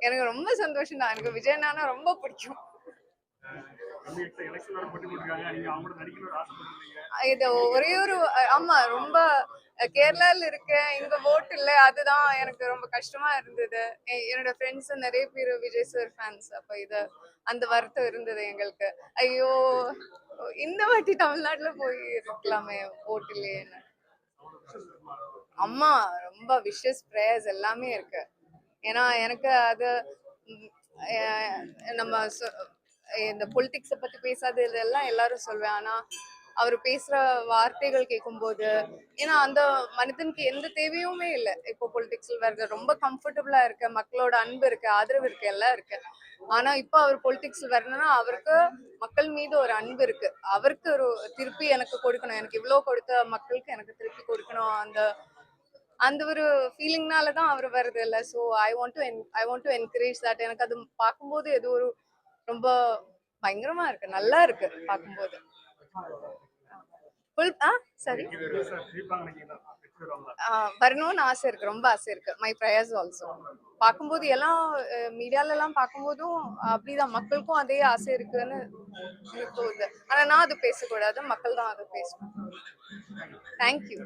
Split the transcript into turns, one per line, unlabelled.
எனக்கு ரொம்ப சந்தோஷம் தான். எனக்கு விஜய் அண்ணானா ரொம்ப பிடிக்கும். இது ஒரே ஒரு ஆமா ரொம்ப கேரளால இருக்கேன், இங்க ஓட் இல்ல, அதுதான் எனக்கு ரொம்ப கஷ்டமா இருந்தது. என்னோட ஃப்ரெண்ட்ஸ் நிறைய பேர் விஜய் சார் ஃபேன்ஸ். அப்ப இது அந்த வருத்தம் இருந்தது எங்களுக்கு. ஐயோ இந்த வாட்டி தமிழ்நாட்டுல போய் இருக்கலாமே ஓட் இல்லையேன்னு. அம்மா ரொம்ப விஷஸ் பிரேயர்ஸ் எல்லாமே இருக்கு. ஏன்னா எனக்கு அது நம்ம இந்த பொலிட்டிக்ஸை பத்தி பேசாது இதெல்லாம் எல்லாரும் சொல்வேன். ஆனா அவர் பேசுற வார்த்தைகள் கேட்கும்போது, ஏன்னா அந்த மனிதனுக்கு எந்த தேவையுமே இல்லை. இப்போ பொலிட்டிக்ஸ்ல வருது ரொம்ப கம்ஃபர்டபுளா இருக்கு, மக்களோட அன்பு இருக்கு, ஆதரவு இருக்கு, எல்லாம் இருக்கு. ஆனா இப்ப அவர் பொலிட்டிக்ஸ்ல வரணும்னா அவருக்கு மக்கள் மீது ஒரு அன்பு இருக்கு. அவருக்கு ஒரு திருப்பி எனக்கு கொடுக்கணும், எனக்கு இவ்வளவு கொடுத்த மக்களுக்கு எனக்கு திருப்பி கொடுக்கணும், அந்த அந்த ஒரு ஃபீலிங்னால தான் அவர் வருது இல்ல. So I want to encourage that. எனக்கு அது பார்க்கும்போது ஏதோ ஒரு ரொம்ப பயங்கரமா இருக்கு, நல்லா இருக்கு பார்க்கும்போது. சரி வரணும்னு ஆசை இருக்கு, ரொம்ப ஆசை இருக்கு. My prayers also. பார்க்கும்போது எல்லாம் மீடியால எல்லாம் பார்க்கும்போதும் அப்படிதான், மக்களுக்கும் அதே ஆசை இருக்குன்னு எனக்கு தோணுது. ஆனா நான் அது பேசக்கூடாது, மக்கள் தான் அதை பேசணும். தேங்க்யூ.